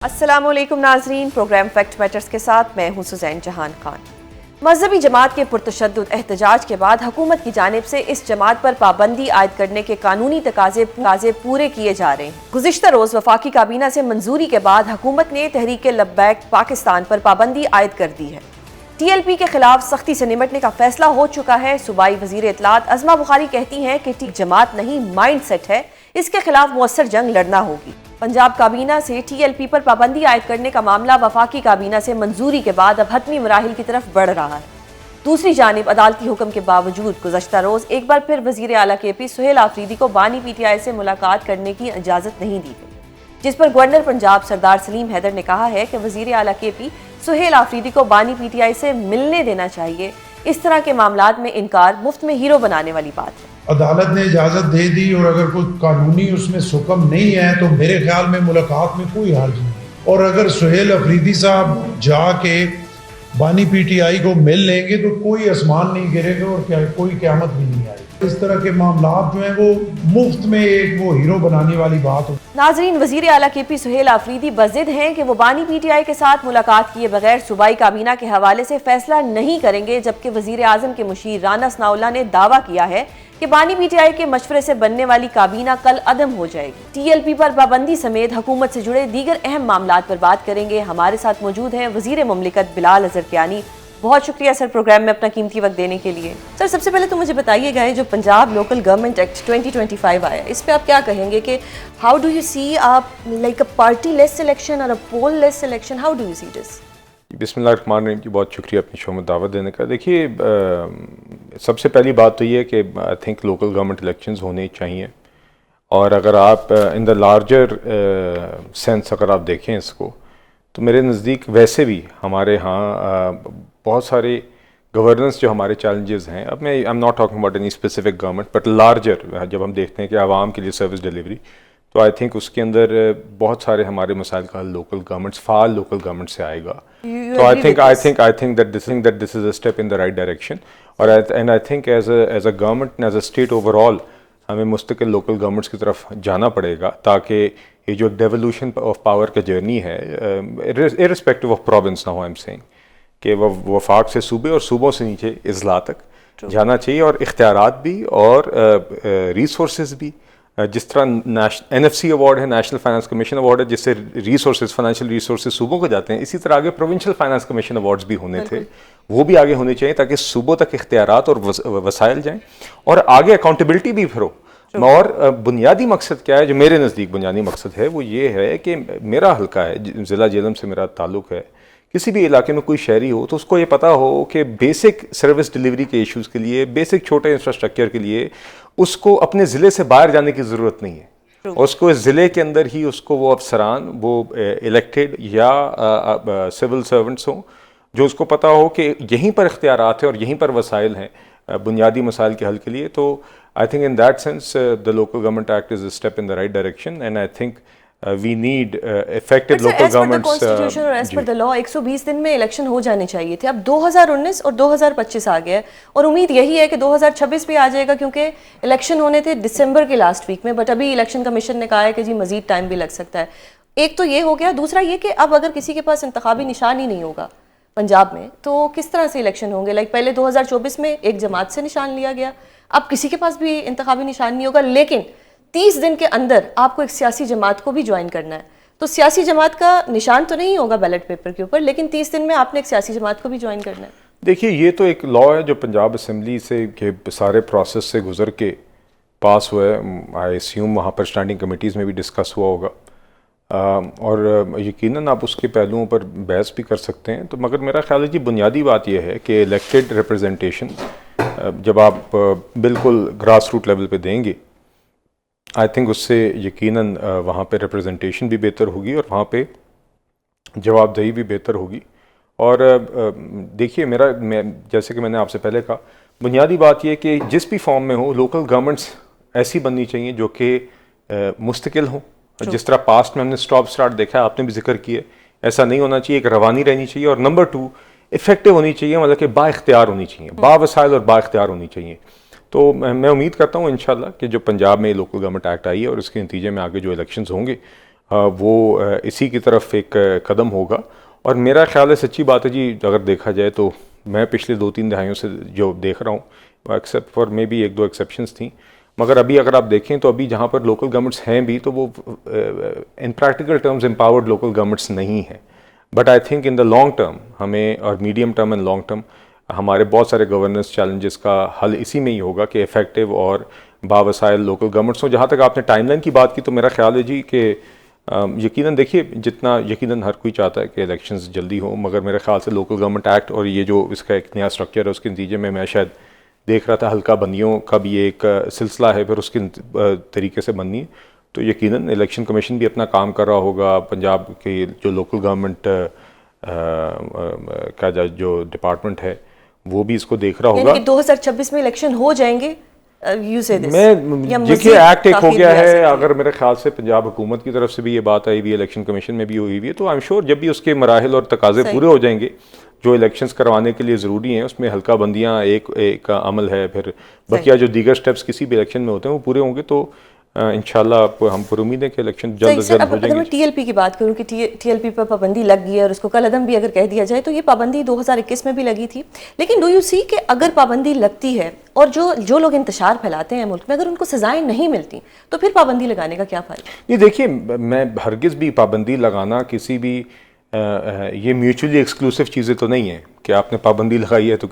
अस्सलामुअलैकुम नाजरीन, programme fact matters के साथ मैं हूं सुजैन जहान खान। मजहबी जमात के पुरतशद्दुद एहतजाज के बाद हुकूमत की जानिब से इस जमात पर पाबंदी आयद करने के कानूनी तकाजे पूरे किए जा रहे हैं। गुज़िश्ता रोज़ वफाकी काबीना से मंजूरी के बाद हुकूमत ने तहरीक लब्बैक पाकिस्तान पर पाबंदी आयद कर दी है। TLP के खिलाफ सख्ती से निपटने का फैसला हो चुका है। सूबाई वजीर इत्तलात अज़मा बुखारी कहती हैं कि जमात नहीं माइंड सेट है, इसके खिलाफ मुअस्सर जंग लड़ना होगी। पंजाब काबीना से TLP पर पाबंदी आयद करने का मामला वफाकी काबीना से मंजूरी के बाद अब हतमी मराहिल की तरफ बढ़ रहा है। दूसरी जानिब अदालती हुक्म के बावजूद गुज़श्ता रोज़ एक बार फिर वज़ीर आला KP सुहेल आफरीदी को बानी PTI से मुलाकात करने की इजाज़त नहीं दी गई, जिस पर गवर्नर पंजाब सरदार सलीम हैदर ने कहा है कि वज़ीर आला KP सुहेल आफरीदी को बानी PTI से मिलने देना चाहिए। इस तरह के मामलात में इनकार मुफ्त में हीरो बनाने वाली बात है। अदालत ने इजाज़त दे दी और अगर कोई कानूनी उसमें हुक्म नहीं है तो मेरे ख्याल में मुलाकात में कोई हर्ज नहीं। और अगर सुहेल अफरीदी साहब जाके बानी PTI को मिल लेंगे तो कोई आसमान नहीं गिरेगा और क्या कोई क़यामत भी नहीं आएगी। इस तरह के मामलात जो हैं वो मुफ्त में एक वो हीरो बनाने वाली बात हो। नाजरीन, वज़ीर आला KP सुहेल आफरीदी बज़िद हैं कि वो बानी PTI के साथ मुलाकात किए बगैर सूबाई काबीना के हवाले से फैसला नहीं करेंगे, जबकि वज़ीर आज़म के मुशीर राना सनाउल्लाह ने दावा किया है कि बानी PTI के मशवरे से बनने वाली काबीना कल अदम हो जाएगी। TLP पर पाबंदी समेत हुकूमत से जुड़े दीगर अहम मामलात पर बात करेंगे। हमारे साथ मौजूद हैं वज़ीर मुमलिकत बिलाल अज़हर कियानी। बहुत शुक्रिया सर प्रोग्राम में अपना कीमती वक्त देने के लिए। सर, सबसे पहले तो मुझे बताइएगा जो पंजाब लोकल गवर्नमेंट एक्ट 2025 आया, इस पे आप क्या कहेंगे कि हाउ डू यू सी आप like a party less selection और a poll less selection, how do you see this? बिस्मिल्लाहिर्रहमानिर्रहीम जी, बहुत शुक्रिया अपनी शो में दावत देने का। देखिए, सबसे पहली बात तो ये है कि I think local government elections होने चाहिए, और अगर आप इन द लार्जर सेंस अगर आप देखें इसको, तो मेरे नज़दीक वैसे भी हमारे यहाँ बहुत सारे गवर्नेंस जो हमारे चैलेंजेस हैं, अब मैं I am not talking about any specific government but larger, जब हम देखते हैं कि आवाम के लिए सर्विस डिलीवरी, तो आई थिंक उसके अंदर बहुत सारे हमारे मसाइल का लोकल गवर्नमेंट्स, फाल लोकल गवर्नमेंट से आएगा। तो I think that this is a step in the right direction. और and I think as a government, as a state overall, हमें मुस्तकिल लोकल गवर्नमेंट्स की तरफ जाना पड़ेगा, ताकि ये जो डेवोल्यूशन ऑफ पावर का जर्नी है, irrespective of province, now I am saying कि वफाक से सूबे और सूबों से नीचे इजला तक जाना चाहिए, और इख्तियारात भी और रिसोर्सेज भी। जिस तरह NFC अवार्ड है, नेशनल फाइनेंस कमीशन अवार्ड है, जिससे रिसोर्सेज, फाइनेंशियल रिसोर्सेज सूबों को जाते हैं, इसी तरह आगे प्रोविंशियल फाइनेंस कमीशन अवार्ड्स भी होने थे, वो भी आगे होने चाहिए, ताकि सूबों तक इख्तियारात और वसाइल जाएँ और आगे अकाउंटेबिलिटी भी फिर हो। और बुनियादी मकसद क्या है, जो मेरे नज़दीक बुनियादी मकसद है, वो ये है कि मेरा हल्का है, ज़िला जेलम से मेरा ताल्लुक़ है, किसी भी इलाके में कोई शहरी हो तो उसको ये पता हो कि बेसिक सर्विस डिलीवरी के इश्यूज़ के लिए, बेसिक छोटे इंफ्रास्ट्रक्चर के लिए उसको अपने ज़िले से बाहर जाने की ज़रूरत नहीं है। और उसको इस ज़िले के अंदर ही उसको वो अफसरान, वो इलेक्टेड या सिविल सर्वेंट्स हों, जो उसको पता हो कि यहीं पर इख्तियारात है और यहीं पर वसाइल हैं बुनियादी मसाइल के हल के लिए। तो I think in that sense the local government act is a step in the right direction, and I think we need effective local governments। Constitution और एज पर द लॉ 120 दिन में इलेक्शन हो जाने चाहिए थे। अब 2019 और 2025 आ गया है, और उम्मीद यही है कि 2026 भी आ जाएगा, क्योंकि इलेक्शन होने थे दिसंबर के लास्ट वीक में, बट अभी इलेक्शन कमीशन ने कहा है कि जी मजीद टाइम भी लग सकता है। एक तो ये हो गया, दूसरा ये कि अब अगर किसी के पास इंतखाबी निशान ही नहीं होगा पंजाब में, तो किस तरह से इलेक्शन होंगे? लाइक पहले 2024 में एक जमात से निशान लिया गया, अब किसी के पास भी इंतखाबी निशान नहीं होगा, लेकिन 30 दिन के अंदर आपको एक सियासी जमात को भी ज्वाइन करना है। तो सियासी जमात का निशान तो नहीं होगा बैलेट पेपर के ऊपर, लेकिन 30 दिन में आपने एक सियासी जमात को भी ज्वाइन करना है। देखिए, ये तो एक लॉ है जो पंजाब असम्बली से के सारे प्रोसेस से गुजर के पास हुआ है। आई अस्यूम वहाँ पर स्टैंडिंग कमेटीज़ में भी डिस्कस हुआ होगा, और यकीनन आप उसके पहलुओं पर बहस भी कर सकते हैं। तो मगर मेरा ख्याल है कि बुनियादी बात यह है कि इलेक्टेड रिप्रेजेंटेशन जब आप बिल्कुल ग्रास रूट लेवल पे देंगे, आई थिंक उससे यकीनन वहाँ पे रिप्रेजेंटेशन भी बेहतर होगी और वहाँ पे जवाबदेही भी बेहतर होगी। और देखिए, जैसे कि मैंने आपसे पहले कहा, बुनियादी बात यह कि जिस भी फॉर्म में हो, लोकल गवर्नमेंट्स ऐसी बननी चाहिए जो कि मुस्तकिल हो। जिस तरह पास्ट में हमने स्टॉप स्टार्ट देखा है, आपने भी जिक्र किया, ऐसा नहीं होना चाहिए, एक रवानी रहनी चाहिए। और नंबर 2, इफेक्टिव होनी चाहिए, मतलब कि बाइख्तियार होनी चाहिए, बावसाइल और बाइख्तियार होनी चाहिए। तो मैं उम्मीद करता हूँ इंशाल्लाह कि जो पंजाब में लोकल गवर्नमेंट एक्ट आई है और उसके नतीजे में आगे जो इलेक्शंस होंगे, वो इसी की तरफ एक कदम होगा। और मेरा ख्याल है, सच्ची बात है जी, अगर देखा जाए तो मैं पिछले 2-3 दहाइयों से जो देख रहा हूँ, except for may be 1-2 exceptions थी, मगर अभी अगर आप देखें तो अभी जहाँ पर लोकल गवर्नमेंट्स हैं भी, तो वो इन practical terms empowered local governments नहीं हैं। But I think in the long term हमें, और medium term and long term, हमारे बहुत सारे गवर्नेंस चैलेंजेस का हल इसी में ही होगा कि इफ़ेक्टिव और बावसाइल लोकल गवर्नमेंट्स हो। जहाँ तक आपने टाइमलाइन की बात की, तो मेरा ख्याल है जी कि यकीनन देखिए, जितना यकीनन हर कोई चाहता है कि इलेक्शंस जल्दी हो, मगर मेरे ख्याल से लोकल गवर्नमेंट एक्ट और ये जो इसका एक नया स्ट्रक्चर है, उसके नतीजे में मैं शायद देख रहा था हल्का बंदियों का भी एक सिलसिला है, फिर उसके तरीके से बननी है। तो यकीनन इलेक्शन कमीशन भी अपना काम कर रहा होगा, पंजाब के जो लोकल गवर्नमेंट का जो डिपार्टमेंट है वो भी इसको देख रहा होगा। 2026 में इलेक्शन हो जाएंगे, यू से दिस, मैं देखिए एक्ट एक हो गया है, अगर मेरे ख्याल से पंजाब हुकूमत की तरफ से भी ये बात आई हुई, इलेक्शन कमीशन में भी हुई हुई है, तो आई एम श्योर जब भी उसके मराहिल और तकाजे पूरे हो जाएंगे जो इलेक्शंस करवाने के लिए ज़रूरी हैं, उसमें हल्का बंदियाँ एक अमल है, फिर बकिया जो दीगर स्टेप्स किसी भी इलेक्शन में होते हैं वो पूरे होंगे, तो इंशाल्लाह हम पर उम्मीद है कि इलेक्शन जल्द से जल्द हो जाएंगे। अगर मैं टीएलपी की बात करूं कि टीएलपी पर पाबंदी लग गई है और उसको कल अदम भी अगर कह दिया जाए, तो ये पाबंदी 2021 में भी लगी थी, लेकिन डू यू सी कि अगर पाबंदी लगती है और जो लोग इंतशार फैलाते हैं मुल्क में, अगर उनको सजाएं नहीं मिलती, तो फिर पाबंदी लगाने का क्या फ़ायदा? नहीं देखिए, मैं हरगिज़ भी पाबंदी लगाना किसी भी ये म्यूचुअली एक्सक्लूसिव चीज़ें तो नहीं है कि आपने पाबंदी लगाई है तो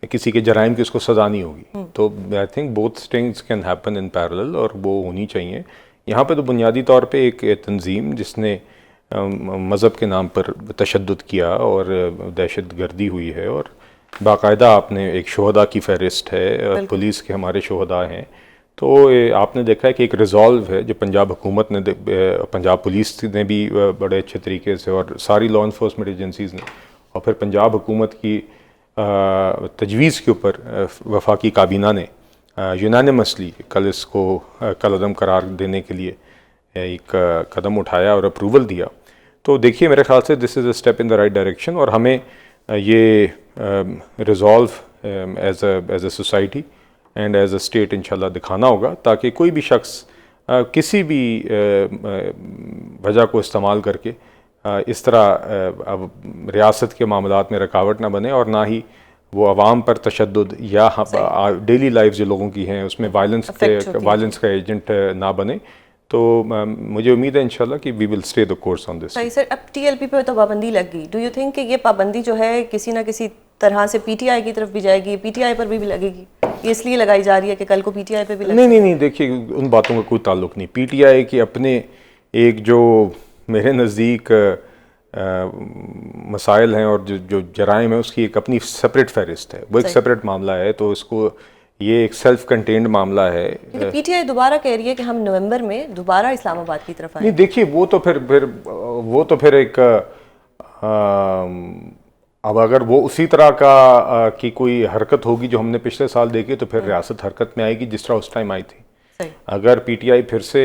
किसी के जराइम की उसको सज़ा नहीं होगी। तो I think both things can happen in parallel, और वो होनी चाहिए। यहाँ पे तो बुनियादी तौर पे एक तंजीम जिसने मज़हब के नाम पर तशद्दुद किया और दहशत गर्दी हुई है, और बाकायदा आपने एक शोहदा की फहरिस्त है, पुलिस के हमारे शोहदा हैं, तो आपने देखा है कि एक रिजॉल्व है जो पंजाब हुकूमत ने, पंजाब पुलिस ने भी बड़े अच्छे तरीके से, और सारी लॉ इन्फोर्समेंट एजेंसीज़ ने, और फिर पंजाब हुकूमत की तजवीज़ के ऊपर वफाकी काबीना ने यूनानिमसली कल इसको कलअदम करार देने के लिए एक कदम उठाया और अप्रूवल दिया। तो देखिए, मेरे ख्याल से this is a step in the right direction, और हमें ये resolve as a society and as a state इंशाल्लाह दिखाना होगा, ताकि कोई भी शख्स किसी भी वजह को इस्तेमाल करके इस तरह अब रियासत के मामलात में रुकावट ना बने, और ना ही वो अवाम पर तशद्दुद या डेली लाइफ जो लोगों की हैं उसमें वायलेंस का एजेंट ना बने। तो मुझे उम्मीद है इंशाल्लाह कि we will stay the course on this. सही सर, अब टीएलपी पे तो पाबंदी लग गई, डू यू थिंक कि ये पाबंदी जो है किसी ना किसी तरह से पीटीआई की तरफ भी जाएगी, पीटीआई पर भी लगेगी? ये इसलिए लगाई जा रही है कि कल को पीटीआई पे भी लगे? नहीं, देखिए उन बातों का कोई ताल्लुक नहीं। पीटीआई के अपने एक जो मेरे नज़दीक मसाइल हैं और जो जराइम है उसकी एक अपनी सेपरेट फहरिस्त है, वो एक सेपरेट मामला है, तो इसको ये एक सेल्फ कंटेन्ड मामला है। पीटीआई दोबारा कह रही है कि हम नवंबर में दोबारा इस्लामाबाद की तरफ आए। नहीं देखिए, वो तो फिर एक अब अगर वो उसी तरह की कोई हरकत होगी जो हमने पिछले साल देखी, तो फिर रियासत हरकत में आएगी जिस तरह उस टाइम आई थी। अगर पीटीआई फिर से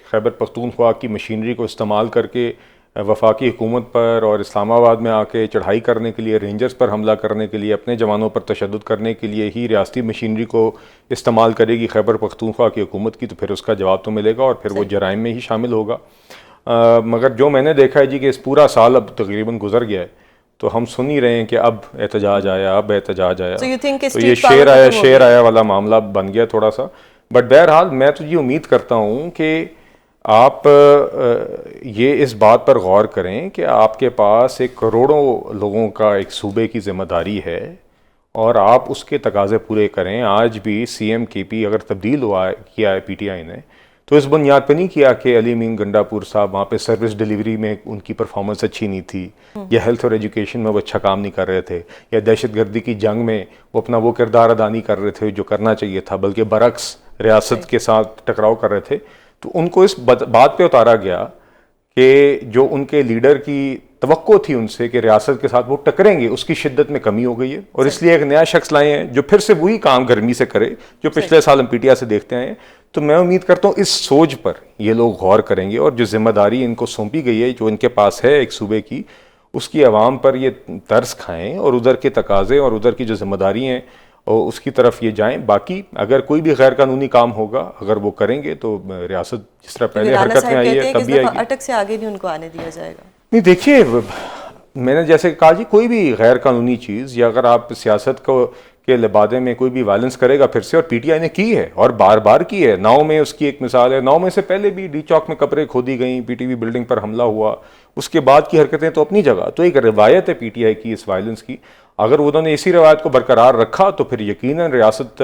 खैबर पख्तूनख्वा की मशीनरी को इस्तेमाल करके वफाकी हुकूमत पर और इस्लामाबाद में आके चढ़ाई करने के लिए, रेंजर्स पर हमला करने के लिए, अपने जवानों पर तशद्दुद करने के लिए ही रियासती मशीनरी को इस्तेमाल करेगी खैबर पख्तूनख्वा की हुकूमत की, तो फिर उसका जवाब तो मिलेगा और फिर वो जराइम में ही शामिल होगा। मगर जो मैंने देखा है जी कि इस पूरा साल अब तकरीबन गुजर गया है, तो हम सुन ही रहे हैं कि अब एहतजाज आया, अब एहतजाज आया, तो ये शेर आया वाला मामला बन गया थोड़ा सा। बट बहरहाल मैं तो ये उम्मीद करता हूँ कि आप ये इस बात पर गौर करें कि आपके पास एक करोड़ों लोगों का एक सूबे की जिम्मेदारी है और आप उसके तकाजे पूरे करें। आज भी सीएम केपी अगर तब्दील किया है पीटीआई ने, तो इस बुनियाद पर नहीं किया कि अली मीन गंडापुर साहब वहाँ पे सर्विस डिलीवरी में उनकी परफॉर्मेंस अच्छी नहीं थी, या हेल्थ और एजुकेशन में वो अच्छा काम नहीं कर रहे थे, या दहशतगर्दी की जंग में वो अपना वो किरदार अदा नहीं कर रहे थे जो करना चाहिए था, बल्कि बरक्स रियासत के साथ टकराव कर रहे थे। तो उनको इस बात पे उतारा गया कि जो उनके लीडर की तवक्को थी उनसे कि रियासत के साथ वो टकरेंगे, उसकी शिद्दत में कमी हो गई है, और इसलिए एक नया शख्स लाए हैं जो फिर से वही काम गर्मी से करे जो पिछले साल हम पीटीआई से देखते आए हैं। तो मैं उम्मीद करता हूँ इस सोच पर ये लोग गौर करेंगे और जो जिम्मेदारी इनको सौंपी गई है, जो इनके पास है एक सूबे की, उसकी आवाम पर ये तर्स खाएं और उधर के तकाजे और उधर की जो जिम्मेदारी हैं और उसकी तरफ ये जाएं। बाकी अगर कोई भी गैर कानूनी काम होगा, अगर वो करेंगे तो रियासत जिस तरह पहले हरकत में आई है तब भी आएगी। अटक से आगे नहीं उनको आने दिया जाएगा। नहीं, देखिए मैंने जैसे कहा जी, कोई भी गैर कानूनी चीज़, या अगर आप सियासत को के लिबादे में कोई भी वायलेंस करेगा फिर से, और पीटीआई ने की है और बार बार की है। 9 में उसकी एक मिसाल है, 9 में से पहले भी डी चौक में कब्रें खोदी गई, पीटीवी बिल्डिंग पर हमला हुआ, उसके बाद की हरकतें तो अपनी जगह। तो एक रवायत है पीटीआई की इस वायलेंस की, अगर उन्होंने इसी रवायत को बरकरार रखा तो फिर यकीनन रियासत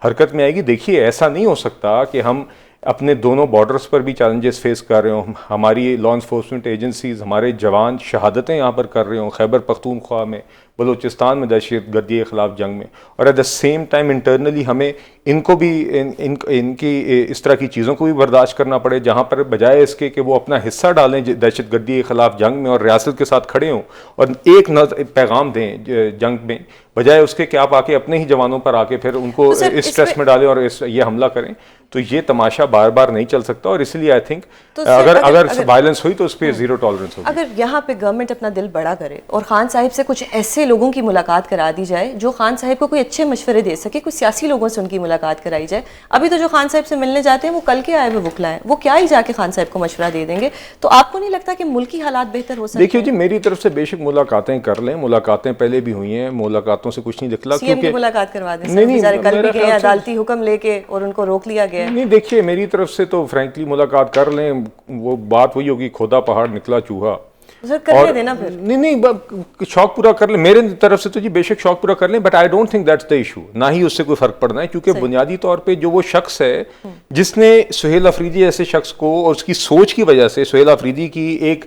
हरकत में आएगी। देखिए ऐसा नहीं हो सकता कि हम अपने दोनों बॉर्डर्स पर भी चैलेंजेस फेस कर रहे हों, हमारी लॉ इन्फोर्समेंट एजेंसीज, हमारे जवान शहादतें यहाँ पर कर रहे हों, खैबर पख्तूनख्वा में, बलूचिस्तान में दहशत गर्दी के ख़िलाफ़ जंग में, और at the same time internally हमें इनको भी इनकी इस तरह की चीज़ों को भी बर्दाश्त करना पड़े, जहाँ पर बजाय इसके कि वो अपना हिस्सा डालें दहशत गर्दी के ख़िलाफ़ जंग में और रियासत के साथ खड़े हों और एक पैगाम दें जंग में, बजाय उसके कि आप आके अपने ही जवानों पर आके फिर उनको तो इस स्ट्रेस में डालें और ये हमला करें। तो ये तमाशा बार बार नहीं चल सकता, और इसलिए आई थिंक तो अगर वायलेंस हुई तो उस पर जीरो टॉलरेंस होगी। अगर यहाँ पे गवर्नमेंट अपना दिल बड़ा करे और खान साहिब से कुछ ऐसे लोगों की मुलाकात करा दी जाए जो खान साहिब को कोई अच्छे मशवरे दे सके, कुछ सियासी लोगों से उनकी मुलाकात कराई जाए। अभी तो जो खान साहिब से मिलने जाते हैं वो कल के आए हुए वकला हैं, वो क्या ही जाके खान साहिब को मशवरा दे देंगे। तो आपको नहीं लगता कि मुल्की हालात बेहतर हो सकते? देखिए जी, मेरी तरफ से बेशक मुलाकातें कर लें, मुलाकातें पहले भी हुई हैं, मुलाकातों से कुछ नहीं दिखला, क्योंकि मुलाकात करवा दें। नहीं, कल भी गए अदालती हुक्म लेके और उनको रोक लिया गया। नहीं, देखिए मेरी तरफ से तो फ्रैंकली मुलाकात कर लें, वो बात वही होगी, खोदा पहाड़ निकला चूहा। कर देना फिर। नहीं, शौक पूरा कर ले, मेरे तरफ से तो जी बेशक शौक पूरा कर लें, but I don't think that's the issue. ना ही उससे कोई फर्क पड़ना है, क्योंकि बुनियादी तौर पे जो वो शख्स है जिसने सुहेल अफरीदी जैसे शख्स को, और उसकी सोच की वजह से, सुहेल अफरीदी की एक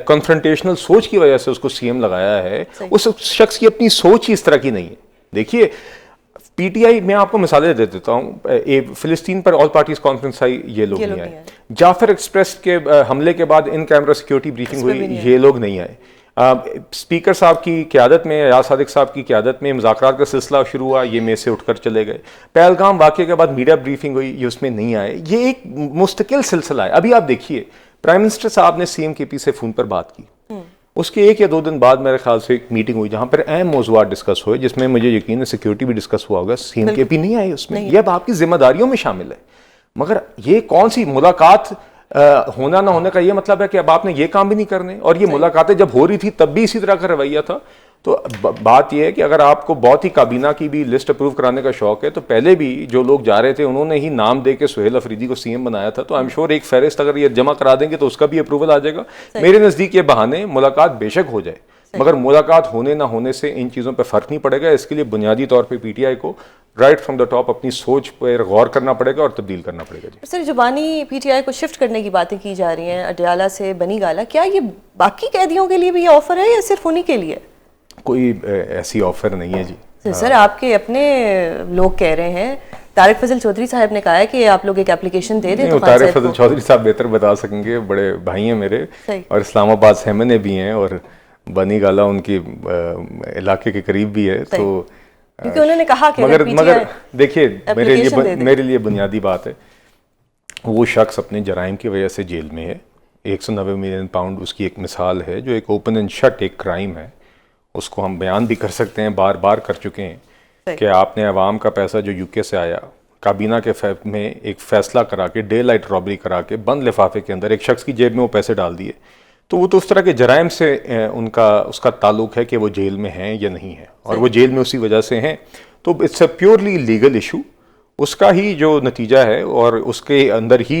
कन्फ्रंटेशनल सोच की वजह से उसको सीएम लगाया है, उस शख्स की अपनी सोच ही इस तरह की नहीं है। देखिए पीटीआई, मैं आपको मिसालें दे देता हूँ, फिलिस्तीन पर ऑल पार्टीज कॉन्फ्रेंस आई, ये लोग नहीं आए। जाफर एक्सप्रेस के हमले के बाद इन कैमरा सिक्योरिटी ब्रीफिंग हुई, ये लोग नहीं आए। स्पीकर साहब की क़यादत में, याद सादिक साहब की क़यादत में मुज़ाकरात का सिलसिला शुरू हुआ, ये में से उठकर चले गए। पहलगाम वाक़े के बाद मीडिया ब्रीफिंग हुई, ये उसमें नहीं आए। ये एक मुस्तकिल सिलसिला है। अभी आप देखिए, प्राइम मिनिस्टर साहब ने सीएम केपी से फ़ोन पर बात की, उसके 1 या 2 दिन बाद मेरे ख्याल से एक मीटिंग हुई जहां पर अहम मौज़ूआत डिस्कस हुए, जिसमें मुझे यकीन है सिक्योरिटी भी डिस्कस हुआ होगा। सीएम केपी नहीं आए उसमें, यह अब आपकी जिम्मेदारियों में शामिल है। मगर ये कौन सी मुलाकात, होना ना होने का ये मतलब है कि अब आपने ये काम भी नहीं करने। और ये मुलाकातें जब हो रही थी तब भी इसी तरह का रवैया था। तो बात यह है कि अगर आपको बहुत ही काबीना की भी लिस्ट अप्रूव कराने का शौक है, तो पहले भी जो लोग जा रहे थे उन्होंने ही नाम दे के सुहेल अफरीदी को सीएम बनाया था। तो आई एम श्योर एक फहरिस्त अगर ये जमा करा देंगे तो उसका भी अप्रूवल आ जाएगा। मेरे नज़दीक ये बहाने, मुलाकात बेशक हो जाए, मगर मुलाकात होने ना होने से इन चीज़ों पर फ़र्क नहीं पड़ेगा। इसके लिए बुनियादी तौर पर पीटीआई को राइट फ्रॉम द टॉप अपनी सोच पर गौर करना पड़ेगा और तब्दील करना पड़ेगा। जी सर, जुबानी पीटीआई को शिफ्ट करने की बातें की जा रही हैं अडयाला से बनी गाला, क्या ये बाकी कैदियों के लिए भी ये ऑफर है या सिर्फ उन्हीं के लिए? कोई ऐसी ऑफर नहीं है जी। सर, आपके अपने लोग कह रहे हैं, तारिक फजल चौधरी साहब ने कहा है कि आप लोग एक एप्लीकेशन दे दें। तो तारिक फजल चौधरी साहब बेहतर बता सकेंगे, बड़े भाई हैं मेरे, और इस्लामाबाद से एमएनए भी हैं, और बनी गाला उनकी इलाके के करीब भी है। तो क्योंकि उन्होंने कहा कि मगर देखिए मेरे लिए बुनियादी बात है, वो शख्स अपने जराइम की वजह से जेल में है। 190 मिलियन पाउंड उसकी एक मिसाल है, जो एक ओपन एंड शट एक क्राइम है। उसको हम बयान भी कर सकते हैं, बार बार कर चुके हैं, कि आपने अवाम का पैसा जो यूके से आया, काबीना के में एक फ़ैसला करा के, डे लाइट रॉबरी करा के, बंद लिफाफे के अंदर एक शख्स की जेब में वो पैसे डाल दिए। तो वो तो उस तरह के जराइम से उसका ताल्लुक है कि वो जेल में हैं या नहीं है, और वो जेल में उसी वजह से हैं। तो it's a purely legal issue, उसका ही जो नतीजा है, और उसके अंदर ही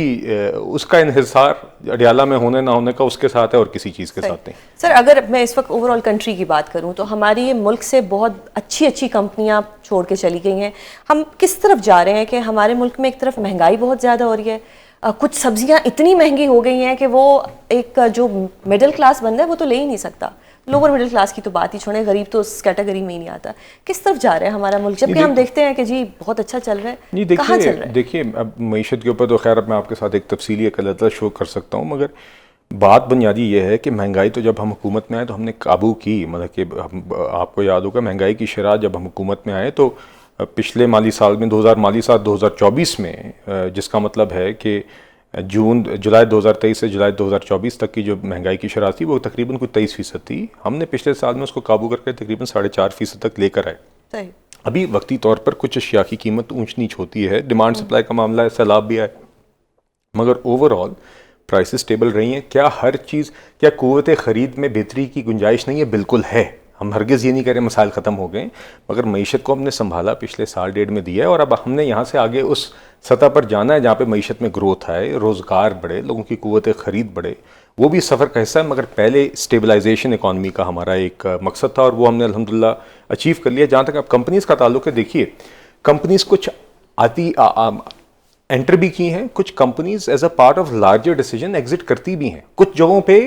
उसका इन्हिसार अडयाला में होने ना होने का उसके साथ है और किसी चीज़ के साथ नहीं। सर, अगर मैं इस वक्त ओवरऑल कंट्री की बात करूं तो हमारी मुल्क से बहुत अच्छी अच्छी कंपनियां छोड़ के चली गई हैं। हम किस तरफ जा रहे हैं कि हमारे मुल्क में एक तरफ महंगाई बहुत ज़्यादा हो रही है, कुछ सब्जियां इतनी महंगी हो गई हैं कि वो एक जो मिडिल क्लास बंदा है वो तो ले ही नहीं सकता। लोअर मिडिल क्लास की तो बात ही छोड़ें, गरीब तो उस कैटेगरी में ही नहीं आता। किस तरफ जा रहा है हमारा मुल्क, जबकि हम देखते हैं कि जी बहुत अच्छा चल रहा है। कहाँ चल रहा है? देखिए अब मईशत के ऊपर तो खैर अब मैं आपके साथ एक तफसीली एक अलग शो कर सकता हूँ, मगर बात बुनियादी ये है कि महंगाई तो जब हम हुकूमत में आए तो हमने काबू की। मतलब कि आपको याद होगा महंगाई की शरह जब हम हुकूमत में आए तो पिछले माली साल में 2024 में, जिसका मतलब है कि जुलाई 2023 से जुलाई 2024 तक की जो महंगाई की शरह थी वो तकरीबन कुछ 23% थी। हमने पिछले साल में उसको काबू करके तकरीबन 4.5% तक लेकर आए। अभी वक्ती तौर पर कुछ अशिया की कीमत ऊंच नीच होती है, डिमांड सप्लाई का मामला है, सैलाब भी आए, मगर ओवरऑल प्राइसेस स्टेबल रही हैं। क्या हर चीज़, क्या क़ुव्वत ख़रीद में बेहतरी की गुंजाइश नहीं है? बिल्कुल है। हम हरगिज़ ये नहीं कह रहे मसाइल ख़त्म हो गए, मगर मईशत को हमने संभाला, पिछले साल डेढ़ में दिया है, और अब हमने यहाँ से आगे उस सतह पर जाना है जहाँ पे मईशत में ग्रोथ आए, रोज़गार बढ़े, लोगों की क़ुव्वत ख़रीद बढ़े। वो भी सफ़र का हिस्सा है, मगर पहले स्टेबलाइजेशन इकॉनमी का हमारा एक मकसद था और वो हमने अल्हम्दुलिल्लाह अचीव कर लिया। जहाँ तक अब कंपनीज़ का ताल्लुक है, देखिए कंपनीज़ कुछ आती एंटर भी की हैं, कुछ companies as a part of larger decision exit करती भी हैं। कुछ जगहों पे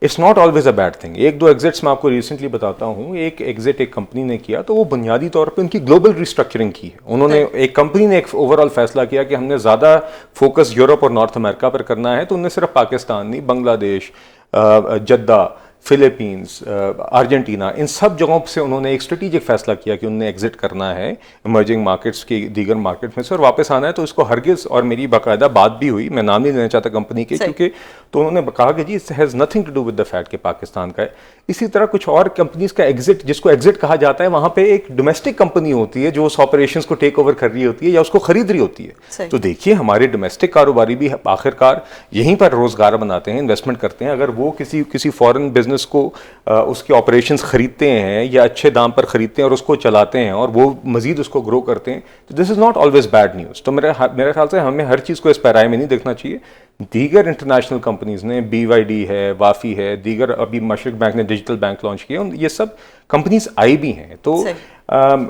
it's not always a bad thing. एक दो एग्जिट्स मैं आपको रिसेंटली बताता हूँ। एक एग्जिट एक कंपनी ने किया तो वो बुनियादी तौर पे उनकी ग्लोबल रिस्ट्रक्चरिंग की है। उन्होंने, एक कंपनी ने एक ओवरऑल फैसला किया कि हमने ज़्यादा फोकस यूरोप और नॉर्थ अमेरिका पर करना है, तो उन्होंने सिर्फ पाकिस्तान नहीं, बांग्लादेश, जद्दा, फिलीपींस, अर्जेंटीना, इन सब जगहों से उन्होंने एक स्ट्रेटेजिक फैसला किया कि उन्हें एग्जिट करना है इमर्जिंग मार्केट्स की दीगर मार्केट में से और वापस आना है। तो इसको हरगिज़, और मेरी बाकायदा बात भी हुई, मैं नाम नहीं लेना चाहता कंपनी के, क्योंकि तो उन्होंने कहा कि जी it has nothing to do with the fact कि पाकिस्तान का है। इसी तरह कुछ और कंपनीज का एग्जिट, जिसको एग्जिट कहा जाता है, वहाँ पे एक डोमेस्टिक कंपनी होती है जो उस ऑपरेशंस को टेक ओवर कर रही होती है या उसको खरीद रही होती है। तो देखिए हमारे डोमेस्टिक कारोबारी भी आखिरकार यहीं पर रोजगार बनाते हैं, इन्वेस्टमेंट करते हैं। अगर वो किसी फॉरेन बिजनेस को उसके ऑपरेशंस खरीदते हैं या अच्छे दाम पर खरीदते हैं और उसको चलाते हैं और वो मजीद उसको ग्रो करते हैं, तो this is not always bad news. तो मेरे ख्याल से हमें हर चीज़ को इस पैराए में नहीं देखना चाहिए। दीगर इंटरनेशनल कंपनीज ने, BYD है, वाफ़ी है, दीगर अभी मशरक बैंक ने डिजिटल बैंक लॉन्च किया, ये सब कंपनीज आई भी हैं। तो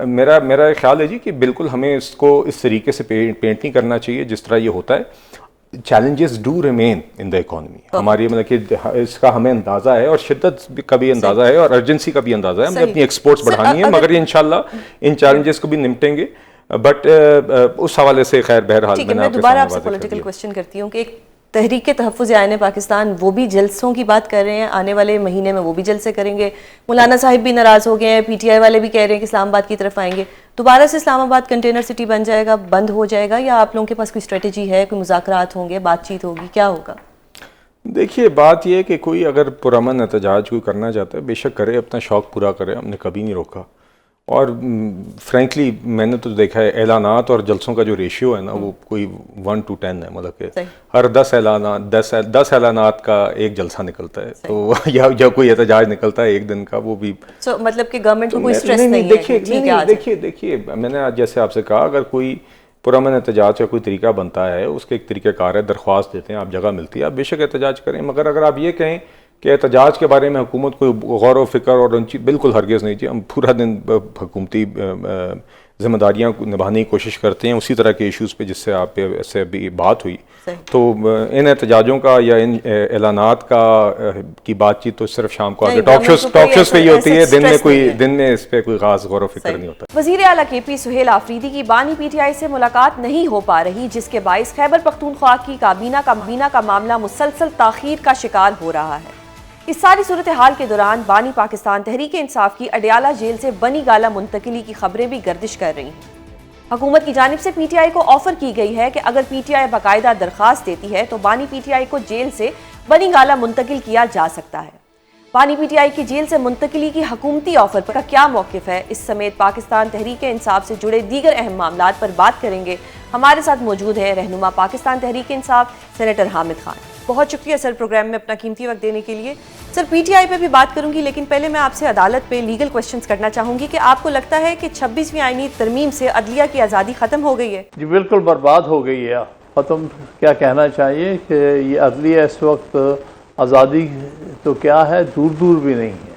मेरा ख्याल है जी कि बिल्कुल हमें इसको इस तरीके से पेंट नहीं करना चाहिए जिस तरह ये होता है। Challenges do remain in the economy, हमारी मतलब कि इसका हमें अंदाज़ा है और शिद्दत का भी अंदाज़ा है और अर्जेंसी का भी अंदाज़ा है। हमें अपनी एक्सपोर्ट्स बढ़ानी है, मगर इंशाल्लाह इन चैलेंजेस को भी निपटेंगे। बट उस हवाले से खैर बहरहाल मैं दोबारा आपसे पॉलिटिकल क्वेश्चन करती हूँ कि एक तहरीक तहफ़्फ़ुज़ आईन पाकिस्तान, वो भी जलसों की बात कर रहे हैं, आने वाले महीने में वो भी जलसे करेंगे। मौलाना साहिब भी नाराज़ हो गए हैं, PTI वाले भी कह रहे हैं कि इस्लामाबाद की तरफ आएंगे। दोबारा से इस्लामाबाद कंटेनर सिटी बन जाएगा, बंद हो जाएगा, या आप लोगों के पास कोई स्ट्रेटजी है, कोई मुज़ाकरात होंगे, बातचीत होगी, क्या होगा? देखिए बात यह है कि कोई अगर पुरअमन एहतजाज कोई करना चाहता है, बेशक करे, अपना शौक़ पूरा करे, हमने कभी नहीं रोका। और फ्रैंकली मैंने तो देखा है ऐलानात और जलसों का जो रेशियो है ना, वो कोई 1 to 10 है। मतलब कि हर 10 ऐलानात का एक जलसा निकलता है, तो या कोई एहतजाज निकलता है एक दिन का, वो भी मतलब कि गवर्नमेंट को कोई स्ट्रेस नहीं है। देखिए मैंने आज जैसे आपसे कहा, अगर कोई पुरअमन एहतजाज का कोई तरीका बनता है, उसके एक तरीक़ाकार है, दरख्वास्त देते हैं, आप जगह मिलती है, आप बेशक एहतजाज करें। मगर अगर आप ये कहें कि एहतजाज के बारे में हुकूमत को गौर व फिक्र और उन चीज़, बिल्कुल हरगिज़ नहीं चाहिए। हम पूरा दिन हुकूमती जिम्मेदारियाँ निभाने की कोशिश करते हैं उसी तरह के इश्यूज़ पे जिससे आप से अभी बात हुई। तो इन एहतजाजों का या इन ऐलानात का की बातचीत तो सिर्फ शाम को आगे टॉक शोज़ पे ही होती है, दिन में इस पर कोई खास गौर व फिक्र नहीं होता। वज़ीर आला KP सुहेल आफरीदी की बानी PTI से मुलाकात नहीं हो पा रही, जिसके बाइस खैबर पख्तूनख्वा की काबीना का मामला मुसलसल ताख़ीर का शिकार हो रहा है। इस सारी सूरत हाल के दौरान बानी पाकिस्तान तहरीक इंसाफ की अडयाला जेल से बनी गाला मुंतकिली की खबरें भी गर्दिश कर रही हैं। हुकूमत की जानिब से PTI को ऑफर की गई है कि अगर PTI बाकायदा दरख्वास्त देती है तो बानी PTI को जेल से बनी गाला मुंतकिल किया जा सकता है। बानी PTI की जेल से मुंतकिली की हुकूमती ऑफर का क्या मौक़िफ़ है, इस समेत पाकिस्तान तहरीक इंसाफ से जुड़े दीगर अहम मामलात पर बात करेंगे। हमारे साथ मौजूद है रहनुमा पाकिस्तान तहरीक इंसाफ सेनेटर हामिद खान। बहुत शुक्रिया सर प्रोग्राम में अपना कीमती वक्त देने के लिए। सर PTI पे भी बात करूंगी, लेकिन पहले मैं आपसे अदालत पे लीगल क्वेश्चंस करना चाहूंगी कि आपको लगता है कि 26वीं आईनी तरमीम से अदलिया की आज़ादी ख़त्म हो गई है? जी बिल्कुल बर्बाद हो गई है। ख़त्म क्या कहना चाहिए कि ये अदलिया इस वक्त आज़ादी तो क्या है, दूर दूर भी नहीं है।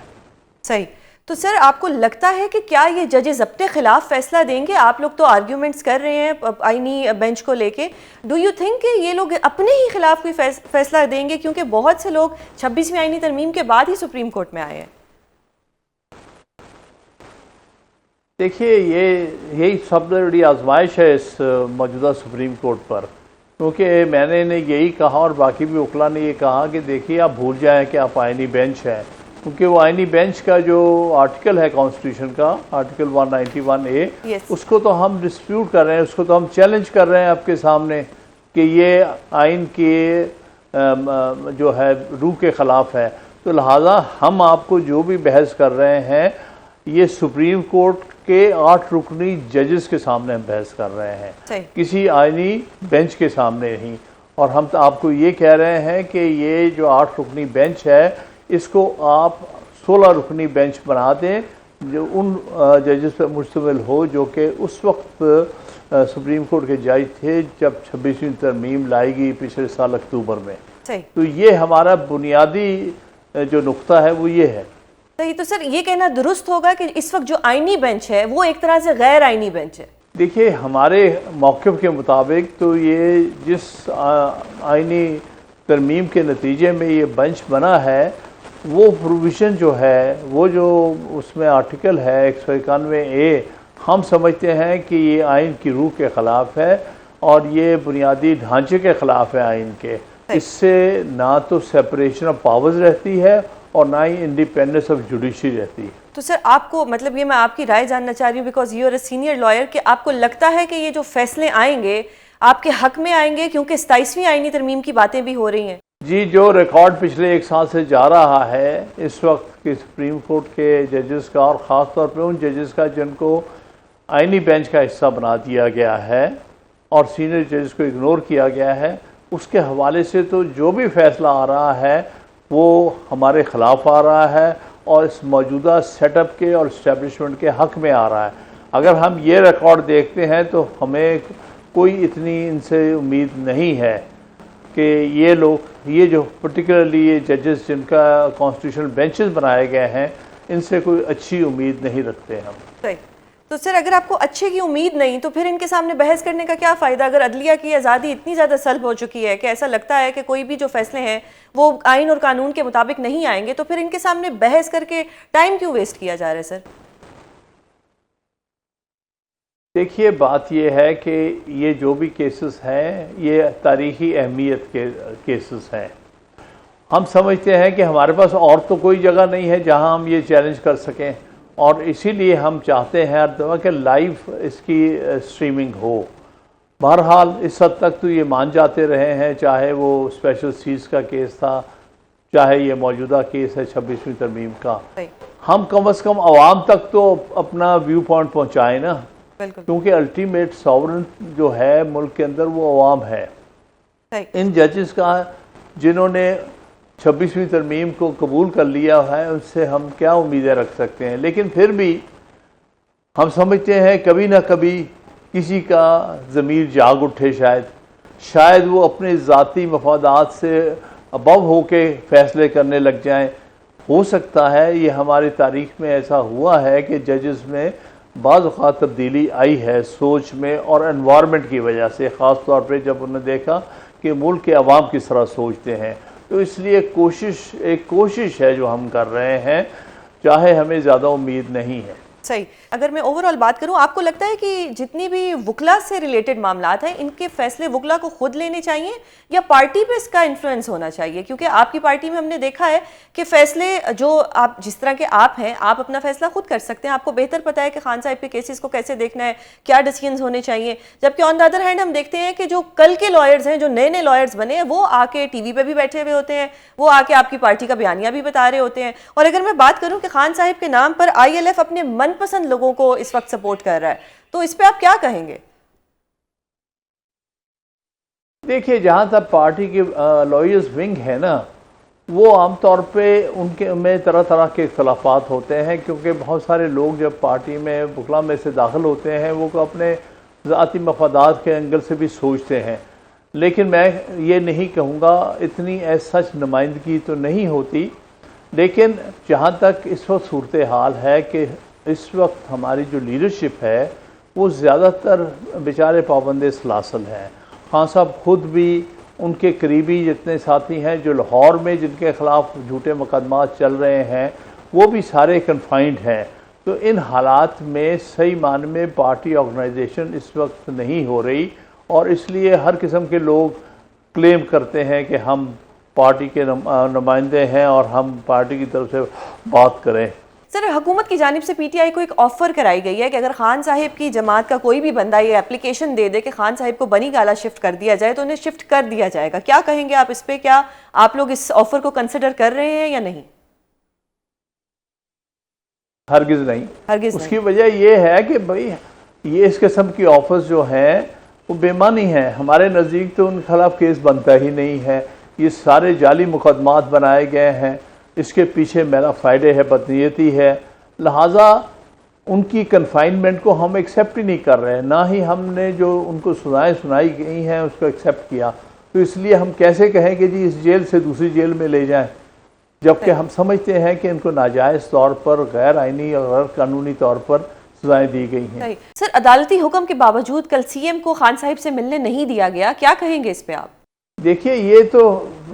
सही। तो सर आपको लगता है कि क्या ये जजेस अपने खिलाफ फैसला देंगे? आप लोग तो आर्ग्यूमेंट्स कर रहे हैं आईनी बेंच को लेके, डू यू थिंक कि ये लोग अपने ही खिलाफ कोई फैसला देंगे? क्योंकि बहुत से लोग 26वीं आईनी तरमीम के बाद ही सुप्रीम कोर्ट में आए हैं। देखिए यही सबसे बड़ी आजमाइश है इस मौजूदा सुप्रीम कोर्ट पर, क्योंकि मैंने यही कहा और बाकी भी वकला ने ये कहा कि देखिए आप भूल जाएं कि आप आईनी बेंच है, क्योंकि वो आईनी बेंच का जो आर्टिकल है कॉन्स्टिट्यूशन का, आर्टिकल 191A, उसको तो हम डिस्प्यूट कर रहे हैं, उसको तो हम चैलेंज कर रहे हैं आपके सामने कि ये आइन के जो है रूह के ख़िलाफ़ है। तो लिहाजा हम आपको जो भी बहस कर रहे हैं ये सुप्रीम कोर्ट के 8 रुकनी जजेस के सामने हम बहस कर रहे हैं, सही। किसी आईनी बेंच के सामने नहीं। और हम तो आपको ये कह रहे हैं कि ये जो 8 रुकनी बेंच है इसको आप 16 रुकनी बेंच बना दें, जो उन जजेस पर मुश्तमिल हो जो कि उस वक्त सुप्रीम कोर्ट के जज थे जब 26वीं तरमीम लाई गई पिछले साल अक्टूबर में। सही। तो ये हमारा बुनियादी जो नुक्ता है वो ये है। सही। तो सर ये कहना दुरुस्त होगा कि इस वक्त जो आईनी बेंच है वो एक तरह से गैर आईनी बेंच है? देखिए, हमारे मौक़िफ़ के मुताबिक तो ये जिस आईनी तरमीम के नतीजे में ये बेंच बना है वो प्रोविज़न जो है, वो जो उसमें आर्टिकल है 191A, हम समझते हैं कि ये आइन की रूह के ख़िलाफ़ है और ये बुनियादी ढांचे के ख़िलाफ़ है आइन के। इससे ना तो सेपरेशन ऑफ पावर्स रहती है और ना ही इंडिपेंडेंस ऑफ जुडिशरी रहती है। तो सर आपको, मतलब ये मैं आपकी राय जानना चाह रही हूँ because you are a senior lawyer, कि आपको लगता है कि ये जो फैसले आएंगे आपके हक में आएंगे, क्योंकि 27वीं आईनी तरमीम की बातें भी हो रही हैं? जी, जो रिकॉर्ड पिछले 1 साल से जा रहा है इस वक्त के सुप्रीम कोर्ट के जजेस का, और ख़ास तौर पे उन जजेस का जिनको आईनी बेंच का हिस्सा बना दिया गया है और सीनियर जजेस को इग्नोर किया गया है, उसके हवाले से तो जो भी फैसला आ रहा है वो हमारे ख़िलाफ़ आ रहा है और इस मौजूदा सेटअप के और इस्टेब्लिशमेंट के हक़ में आ रहा है। अगर हम ये रिकॉर्ड देखते हैं तो हमें कोई इतनी इनसे उम्मीद नहीं है कि ये लोग, ये जो पर्टिकुलरली ये जजेस जिनका कॉन्स्टिट्यूशनल बेंचेस बनाए गए हैं, इनसे कोई अच्छी उम्मीद नहीं रखते हम। सही। तो सर अगर आपको अच्छे की उम्मीद नहीं तो फिर इनके सामने बहस करने का क्या फ़ायदा? अगर अदलिया की आज़ादी इतनी ज़्यादा सल्ब हो चुकी है कि ऐसा लगता है कि कोई भी जो फैसले हैं वो आइन और कानून के मुताबिक नहीं आएंगे, तो फिर इनके सामने बहस करके टाइम क्यों वेस्ट किया जा रहा है सर? देखिए, बात यह है कि ये जो भी केसेस हैं ये तारीख़ी अहमियत के केसेस हैं। हम समझते हैं कि हमारे पास और तो कोई जगह नहीं है जहां हम ये चैलेंज कर सकें, और इसीलिए हम चाहते हैं हर दफ़ा कि लाइव इसकी स्ट्रीमिंग हो। बहरहाल इस हद तक तो ये मान जाते रहे हैं, चाहे वो स्पेशल सीज का केस था, चाहे ये मौजूदा केस है 26वीं तरमीम का। हम कम अज़ कम आवाम तक तो अपना व्यू पॉइंट पहुँचाएँ ना, क्योंकि अल्टीमेट सॉवरेन जो है मुल्क के अंदर वो अवाम है। इन जजेस का जिन्होंने 26वीं तरमीम को कबूल कर लिया है उनसे हम क्या उम्मीदें रख सकते हैं? लेकिन फिर भी हम समझते हैं कभी ना कभी किसी का ज़मीर जाग उठे, शायद वो अपने ज़ाती मफादात से अबव होके फैसले करने लग जाएं। हो सकता है, ये हमारी तारीख में ऐसा हुआ है कि जजेस में बाज़ औक़ात तब्दीली आई है सोच में और एनवायरनमेंट की वजह से, ख़ास तौर पे जब उन्होंने देखा कि मुल्क के अवाम किस तरह सोचते हैं। तो इसलिए एक कोशिश है जो हम कर रहे हैं, चाहे हमें ज़्यादा उम्मीद नहीं है। सही। अगर मैं ओवरऑल बात करूं, आपको लगता है कि जितनी भी वुकला से रिलेटेड मामलात हैं इनके फैसले वुकला को खुद लेने चाहिए या पार्टी पे इसका इन्फ्लुएंस होना चाहिए? क्योंकि आपकी पार्टी में हमने देखा है कि फैसले जो आप, जिस तरह के आप हैं, आप अपना फैसला खुद कर सकते हैं, आपको बेहतर पता है कि खान साहब के केसेस को कैसे देखना है, क्या डिसीजंस होने चाहिए। जबकि ऑन द अदर हैंड हम देखते हैं कि जो कल के लॉयर्स हैं, जो नए नए लॉयर्स बने हैं, वो आके टीवी पे भी बैठे हुए होते हैं, वो आके आपकी पार्टी का बयानिया भी बता रहे होते हैं। और अगर मैं बात करूं कि खान साहब के नाम पर ILF अपने मनपसंद लोगों को इस वक्त सपोर्ट कर रहा है, तो इस पे आप क्या कहेंगे? देखिए, जहां तक पार्टी की लॉयर्स विंग है ना, वो आमतौर पे उनके में तरह तरह के इख्तलाफात होते हैं, क्योंकि बहुत सारे लोग जब पार्टी में वुकला में से दाखिल होते हैं वो अपने ज़ाती मफादात के एंगल से भी सोचते हैं। लेकिन मैं ये नहीं कहूँगा, इतनी सच नुमाइंदगी तो नहीं होती। लेकिन जहाँ तक इस वक्त सूरत हाल है कि इस वक्त हमारी जो लीडरशिप है वो ज़्यादातर बेचारे पाबंद सलासल हैं। खान साहब खुद भी, उनके करीबी जितने साथी हैं जो लाहौर में जिनके ख़िलाफ़ झूठे मुकदमात चल रहे हैं, वो भी सारे कन्फाइंड हैं। तो इन हालात में सही मायने में पार्टी ऑर्गेनाइजेशन इस वक्त नहीं हो रही, और इसलिए हर किस्म के लोग क्लेम करते हैं कि हम पार्टी के नुमाइंदे हैं और हम पार्टी की तरफ से बात करें। सर, हुकूमत की जानिब से PTI को एक ऑफर कराई गई है कि अगर खान साहिब की जमात का कोई भी बंदा ये एप्लीकेशन दे दे कि खान साहिब को बनी गाला शिफ्ट कर दिया जाए तो उन्हें शिफ्ट कर दिया जाएगा। क्या कहेंगे आप इस पे? क्या आप लोग इस ऑफर को कंसिडर कर रहे हैं या नहीं? हरगिज नहीं। हरगिज उसकी वजह ये है कि भाई ये इस किस्म की ऑफर्स जो हैं वो बेमानी है। हमारे नज़दीक तो उनके खिलाफ केस बनता ही नहीं है। ये सारे जाली मुकदमात बनाए गए हैं, इसके पीछे मेरा फ़ायदे है, बदनीयती है। लिहाजा उनकी कन्फाइनमेंट को हम एक्सेप्ट ही नहीं कर रहे हैं, ना ही हमने जो उनको सज़ाएँ सुनाई गई हैं उसको एक्सेप्ट किया। तो इसलिए हम कैसे कहें कि जी इस जेल से दूसरी जेल में ले जाएं, जबकि हम समझते हैं कि इनको नाजायज़ तौर पर, गैर आइनी और गैर कानूनी तौर पर सजाएं दी गई हैं। सर, अदालती हुक्म के बावजूद कल सीएम को खान साहिब से मिलने नहीं दिया गया, क्या कहेंगे इस पे आप? देखिए, ये तो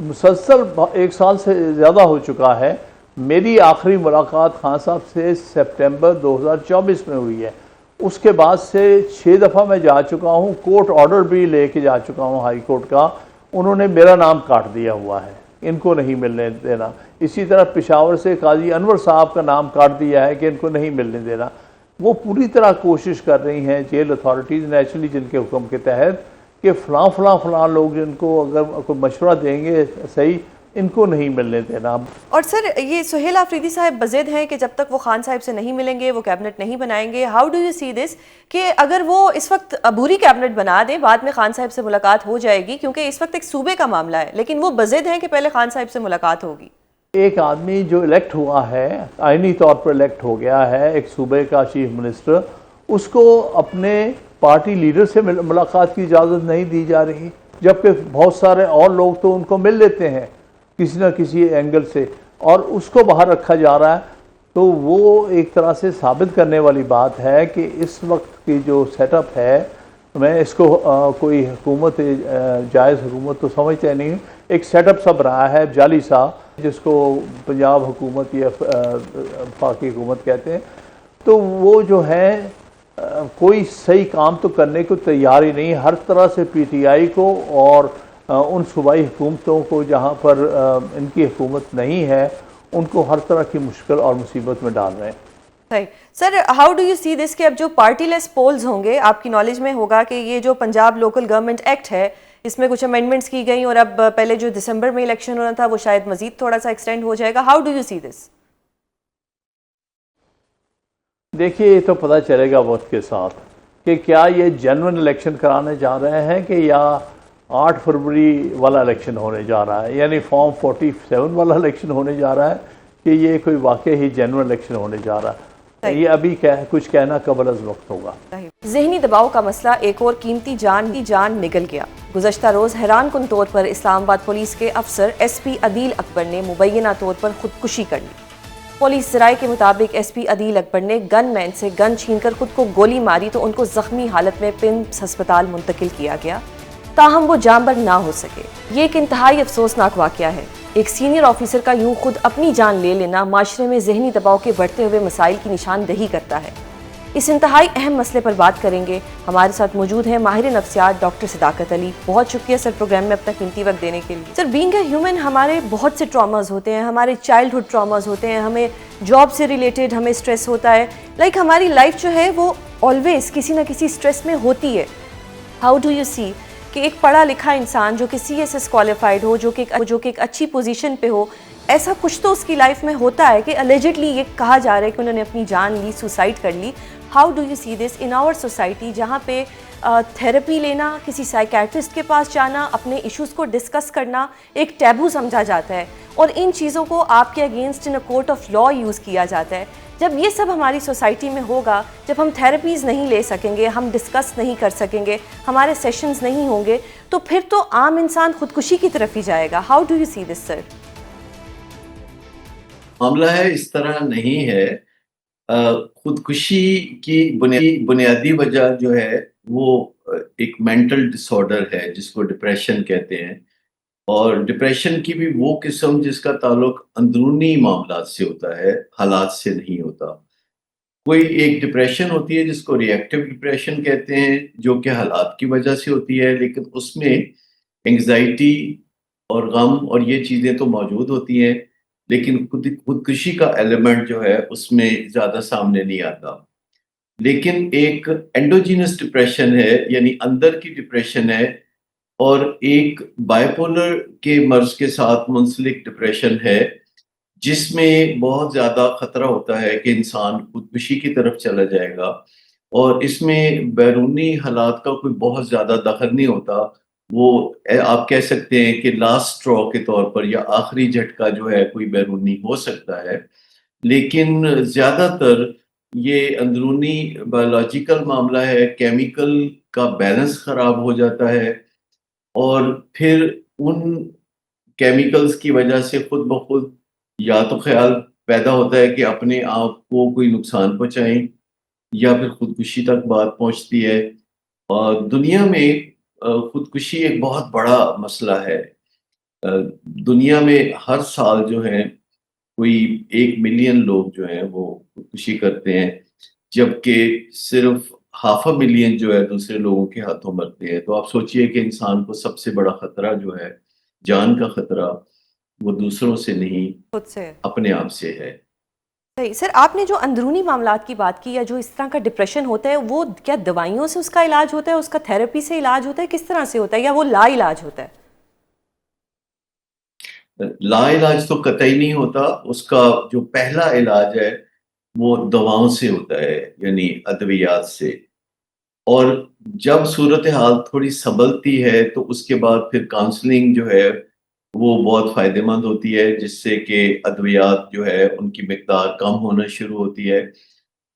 मुसलसल 1 साल से ज़्यादा हो चुका है। मेरी आखिरी मुलाकात खान साहब से सितंबर 2024 में हुई है। उसके बाद से 6 दफ़ा मैं जा चुका हूँ, कोर्ट ऑर्डर भी लेके जा चुका हूँ हाई कोर्ट का। उन्होंने मेरा नाम काट दिया हुआ है, इनको नहीं मिलने देना। इसी तरह पेशावर से काजी अनवर साहब का नाम काट दिया है कि इनको नहीं मिलने देना। वो पूरी तरह कोशिश कर रही हैं जेल अथॉरिटीज़ नेचुरली, जिनके हुक्म के तहत, कि फ़लाँ लोग जिनको अगर कोई मशवरा देंगे सही, इनको नहीं मिलने देना। और सर, ये सुहेल आफरीदी साहब बज़िद हैं कि जब तक वो खान साहब से नहीं मिलेंगे वो कैबिनेट नहीं बनाएंगे। How do you see this कि अगर वो इस वक्त अबूरी कैबिनेट बना दें, बाद में खान साहब से मुलाकात हो जाएगी, क्योंकि इस वक्त एक सूबे का मामला है, लेकिन वो बज़िद हैं कि पहले खान साहब से मुलाकात होगी? एक आदमी जो इलेक्ट हुआ है, आइनी तौर पर इलेक्ट हो गया है, एक सूबे का चीफ मिनिस्टर, उसको अपने पार्टी लीडर से मुलाकात की इजाज़त नहीं दी जा रही, जबकि बहुत सारे और लोग तो उनको मिल लेते हैं किसी न किसी एंगल से, और उसको बाहर रखा जा रहा है। तो वो एक तरह से साबित करने वाली बात है कि इस वक्त की जो सेटअप है, मैं इसको कोई हुकूमत जायज़ हुकूमत तो समझते नहीं, एक सेटअप सब रहा है जाली सा, जिसको पंजाब हुकूमत या वफाकी हुकूमत कहते हैं। तो वो जो है कोई सही काम तो करने को तैयार ही नहीं। हर तरह से पीटीआई को और उन सूबाई हुकूमतों को जहाँ पर इनकी हुकूमत नहीं है, उनको हर तरह की मुश्किल और मुसीबत में डाल रहे हैं। सही। Sir, how do you see this कि अब जो पार्टीलेस पोल्स होंगे, आपकी नॉलेज में होगा कि ये जो पंजाब लोकल गवर्नमेंट एक्ट है, इसमें कुछ अमेंडमेंट्स की गई और अब पहले जो दिसंबर में इलेक्शन होना था वो शायद मजीद थोड़ा सा एक्सटेंड हो जाएगा। How do you see this? देखिए, ये तो पता चलेगा वक्त के साथ कि क्या ये जेन्युइन इलेक्शन कराने जा रहे हैं कि या 8 फरवरी वाला इलेक्शन होने जा रहा है, यानी फॉर्म 47 वाला इलेक्शन होने जा रहा है, कि ये कोई वाकई ही जेन्युइन इलेक्शन होने जा रहा है। ये अभी कुछ कहना कबल अज़ वक्त होगा। ज़हनी दबाव का मसला एक और कीमती जान निकल गया। गुज़श्ता रोज़ हैरान कुन तौर पर इस्लामाबाद पुलिस के अफसर SP अदील अकबर ने मुबैना तौर पर खुदकुशी कर ली। पुलिस ज़राए के मुताबिक SP अदील अकबर ने गनमैन से गन छीनकर खुद को गोली मारी तो उनको ज़ख्मी हालत में पिम्स हस्पताल मुंतकिल किया गया, ताहम वो जांबर ना हो सके। ये एक इंतहाई अफसोसनाक वाक़या है। एक सीनियर ऑफिसर का यूं खुद अपनी जान ले लेना माशरे में ज़हनी दबाव के बढ़ते हुए मसाइल की निशानदही करता है। इस इंतहाई अहम मसले पर बात करेंगे। हमारे साथ मौजूद हैं माहिर नफ्सियात डॉक्टर सदाकत अली। बहुत शुक्रिया सर प्रोग्राम में अपना कीमती वक्त देने के लिए। सर, बीइंग अ ह्यूमन हमारे बहुत से ट्रॉमास होते हैं, हमारे चाइल्डहुड ट्रॉमास होते हैं, हमें जॉब से रिलेटेड हमें स्ट्रेस होता है। हमारी लाइफ जो है वो ऑलवेज किसी ना किसी स्ट्रेस में होती है। हाउ डू यू सी कि एक पढ़ा लिखा इंसान जो कि CSS क्वालिफाइड हो, जो कि एक अच्छी पोजीशन पे हो, ऐसा कुछ तो उसकी लाइफ में होता है कि अलेजिडली ये कहा जा रहा है कि उन्होंने अपनी जान ली, सुसाइड कर ली। How do you see this in our society, जहाँ पे थेरेपी लेना, किसी साइकेट्रिस्ट के पास जाना, अपने इश्यूज़ को डिस्कस करना एक टैबू समझा जाता है, और इन चीज़ों को आपके against in a court of law use किया जाता है। जब ये सब हमारी सोसाइटी में होगा, जब हम थेरेपीज़ नहीं ले सकेंगे, हम डिस्कस नहीं कर सकेंगे, हमारे सेशंस नहीं होंगे, तो फिर तो आम इंसान खुदकुशी की तरफ ही जाएगा। How do you see this sir? मामला है इस तरह नहीं है। खुदकुशी की बुनियादी वजह जो है वो एक मेंटल डिसऑर्डर है, जिसको डिप्रेशन कहते हैं। और डिप्रेशन की भी वो किस्म जिसका ताल्लुक अंदरूनी मामलात से होता है, हालात से नहीं होता। कोई एक डिप्रेशन होती है जिसको रिएक्टिव डिप्रेशन कहते हैं, जो कि हालात की वजह से होती है, लेकिन उसमें एंग्जाइटी और गम और ये चीज़ें तो मौजूद होती हैं, लेकिन खुदकुशी का एलिमेंट जो है उसमें ज़्यादा सामने नहीं आता। लेकिन एक एंडोजीनस डिप्रेशन है, यानी अंदर की डिप्रेशन है, और एक बाइपोलर के मर्ज के साथ मुंसलिक डिप्रेशन है, जिसमें बहुत ज़्यादा खतरा होता है कि इंसान खुदकुशी की तरफ चला जाएगा और इसमें बैरूनी हालात का कोई बहुत ज़्यादा दखल नहीं होता। वो आप कह सकते हैं कि लास्ट स्ट्रॉ के तौर पर या आखिरी झटका जो है कोई बैरूनी हो सकता है। लेकिन ज़्यादातर ये अंदरूनी बायोलॉजिकल मामला है, केमिकल का बैलेंस खराब हो जाता है और फिर उन केमिकल्स की वजह से खुद ब खुद या तो ख़्याल पैदा होता है कि अपने आप को कोई नुकसान पहुँचाएँ या फिर खुदकुशी तक बात पहुँचती है। दुनिया में खुदकुशी एक बहुत बड़ा मसला है। दुनिया में हर साल जो है कोई 1 मिलियन लोग जो हैं वो खुदकुशी करते हैं, जबकि सिर्फ़ हाफ़ अ मिलियन जो है दूसरे लोगों के हाथों मरते हैं। तो आप सोचिए कि इंसान को सबसे बड़ा खतरा जो है, जान का खतरा, वो दूसरों से नहीं, खुद से। अपने आप से है। सही सर, आपने जो अंदरूनी मामलात की बात की या जो इस तरह का डिप्रेशन होता है, वो क्या दवाइयों से उसका इलाज होता है, उसका थेरेपी से इलाज होता है, किस तरह से होता है, या वो लाइलाज होता है? लाइलाज तो कतई नहीं होता, उसका जो पहला इलाज है, वो दवाओं से होता है, यानी अद्वियात से। और जब सूरत-ए-हाल थोड़ी सँभलती है, तो उसके बाद फिर काउंसलिंग जो है, वो बहुत फ़ायदेमंद होती है, जिससे कि अद्वियात जो है, उनकी मिकदार कम होना शुरू होती है।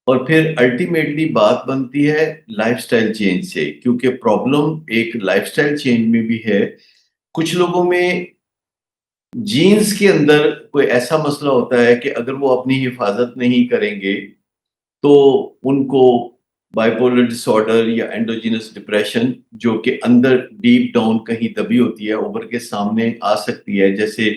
और फिर अल्टीमेटली बात बनती है लाइफ़स्टाइल चेंज से, क्योंकि प्रॉब्लम एक लाइफ़स्टाइल चेंज में भी है। कुछ लोगों में जीन्स के अंदर कोई ऐसा मसला होता है कि अगर वो अपनी हिफ़ाज़त नहीं करेंगे, तो उनको बाइपोलर डिसऑर्डर या एंडोजेनस डिप्रेशन जो कि अंदर डीप डाउन कहीं दबी होती है, उभर के सामने आ सकती है। जैसे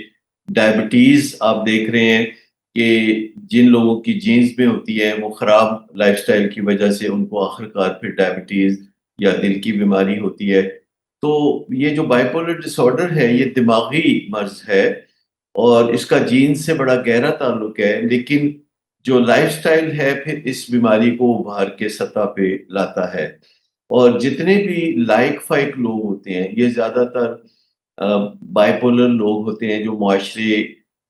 डायबिटीज़ आप देख रहे हैं कि जिन लोगों की जीन्स में होती है, वो खराब लाइफ़स्टाइल की वजह से उनको आखिरकार फिर डायबिटीज़ या दिल की बीमारी होती है। तो ये जो बाइपोलर डिसऑर्डर है, ये दिमागी मर्ज़ है और इसका जीन्स से बड़ा गहरा ताल्लुक है, लेकिन जो लाइफ़स्टाइल है फिर इस बीमारी को उभार के सतह पे लाता है। और जितने भी लाइक-फाइक लोग होते हैं, ये ज़्यादातर बाइपोलर लोग होते हैं, जो मुआशरे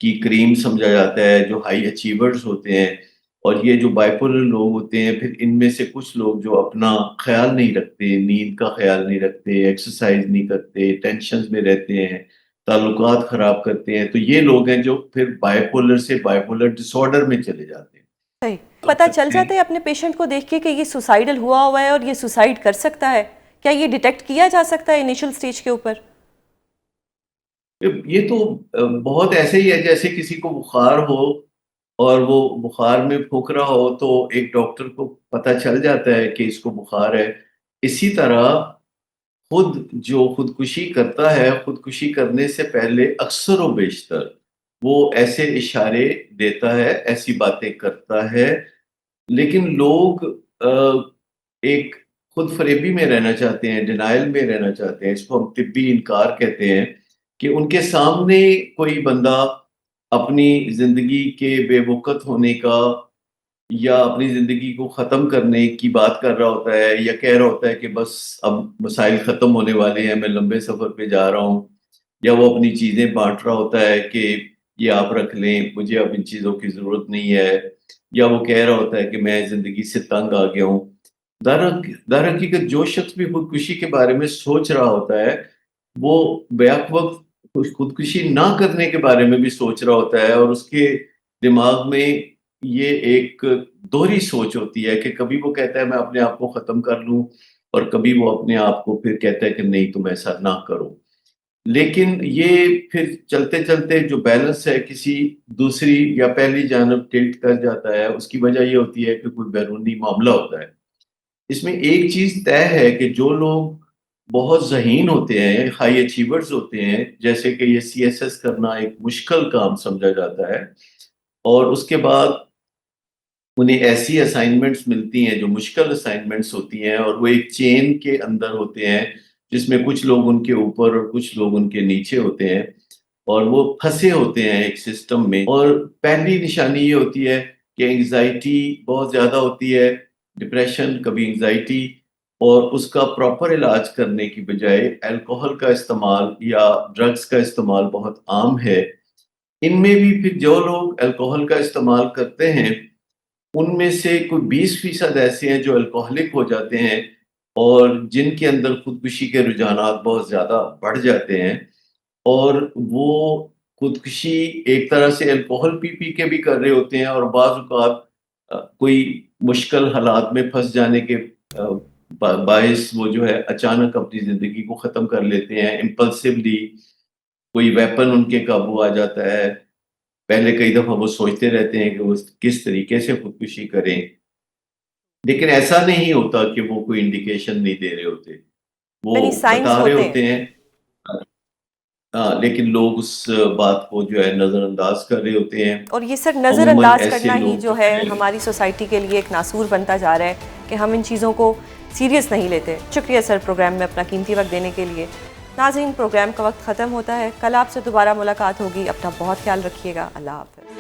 की क्रीम समझा जाता है, जो हाई अचीवर्स होते हैं। और ये जो बाइपोलर लोग होते हैं, फिर इनमें से कुछ लोग जो अपना ख़्याल नहीं रखते, नींद का ख़्याल नहीं रखते, एक्सरसाइज़ नहीं करते, टेंशन्स में रहते हैं, ताल्लुकात ख़राब करते हैं, तो ये लोग हैं जो फिर बाइपोलर से बाइपोलर डिसऑर्डर में चले जाते हैं। सही। पता चल सकते हैं। जाता है अपने पेशेंट को देख के कि ये सुसाइडल हुआ हुआ है और ये सुसाइड कर सकता है? क्या ये डिटेक्ट किया जा सकता है इनिशियल स्टेज के ऊपर? ये तो बहुत ऐसे ही है जैसे किसी को बुखार हो और वो बुखार में फूक रहा हो तो एक डॉक्टर को पता चल जाता है कि इसको बुखार है। इसी तरह खुद जो खुदकुशी करता है, खुदकुशी करने से पहले अक्सर व बेशतर वो ऐसे इशारे देता है, ऐसी बातें करता है, लेकिन लोग एक खुद फ़रेबी में रहना चाहते हैं, डिनायल में रहना चाहते हैं, इसको हम तिब्बी इनकार कहते हैं, कि उनके सामने कोई बंदा अपनी ज़िंदगी के बेवक़्त होने का या अपनी ज़िंदगी को ख़त्म करने की बात कर रहा होता है या कह रहा होता है कि बस अब मसाइल ख़त्म होने वाले हैं, मैं लंबे सफ़र पे जा रहा हूँ। या वो अपनी चीज़ें बाँट रहा होता है कि ये आप रख लें, मुझे अब इन चीज़ों की ज़रूरत नहीं है। या वो कह रहा होता है कि मैं ज़िंदगी से तंग आ गया हूँ। दरहकीकत जो शख्स भी खुदकुशी के बारे में सोच रहा होता है, वो बैक वक़्त खुदकुशी ना करने के बारे में भी सोच रहा होता है और उसके दिमाग में ये एक दोहरी सोच होती है कि कभी वो कहता है मैं अपने आप को ख़त्म कर लूँ और कभी वो अपने आप को फिर कहता है कि नहीं तुम ऐसा ना करो। लेकिन ये फिर चलते-चलते जो बैलेंस है किसी दूसरी या पहली जानब टिल्ट कर जाता है, उसकी वजह ये होती है कि कोई बैरूनी मामला होता है। इसमें एक चीज़ तय है कि जो लोग बहुत ज़हीन होते हैं, हाई अचीवर्स होते हैं, जैसे कि ये सीएसएस करना एक मुश्किल काम समझा जाता है और उसके बाद उन्हें ऐसी असाइनमेंट्स मिलती हैं जो मुश्किल असाइनमेंट्स होती हैं और वो एक चेन के अंदर होते हैं, जिसमें कुछ लोग उनके ऊपर और कुछ लोग उनके नीचे होते हैं और वो फँसे होते हैं एक सिस्टम में। और पहली निशानी ये होती है कि एंग्ज़ायटी बहुत ज़्यादा होती है, डिप्रेशन, कभी एंग्ज़ायटी और उसका प्रॉपर इलाज करने की बजाय अल्कोहल का इस्तेमाल या ड्रग्स का इस्तेमाल बहुत आम है। इनमें भी फिर जो लोग अल्कोहल का इस्तेमाल करते हैं, उनमें से कोई 20% ऐसे हैं जो अल्कोहलिक हो जाते हैं और जिनके अंदर खुदकुशी के रुझानात बहुत ज़्यादा बढ़ जाते हैं और वो खुदकुशी एक तरह से अल्कोहल पी-पी के भी कर रहे होते हैं और बाज़ औक़ात कोई मुश्किल हालात में फँस जाने के बाइस वो जो है अचानक अपनी ज़िंदगी को ख़त्म कर लेते हैं इम्पल्सिवली। कोई वेपन उनके काबू आ जाता है। पहले कई दफ़ा वो सोचते रहते हैं कि वो किस तरीके से खुदकुशी करें। लेकिन ऐसा नहीं होता कि वो कोई इंडिकेशन नहीं दे रहे होते। वो यानी साइंस बता रहे होते होते हैं। हैं। लेकिन लोग उस बात को जो है नज़रअंदाज कर रहे होते हैं। और ये सर अमूमन नज़रअंदाज ऐसे करना ही लोग जो जो है है हमारी सोसाइटी के लिए एक नासूर बनता जा रहा है कि हम इन चीज़ों को सीरियस नहीं लेते। शुक्रिया सर प्रोग्राम में अपना कीमती वक्त देने के लिए। नाज़रीन, प्रोग्राम का वक्त ख़त्म होता है। कल आपसे दोबारा मुलाकात होगी। अपना बहुत ख्याल रखिएगा। अल्लाह हाफ़िज़।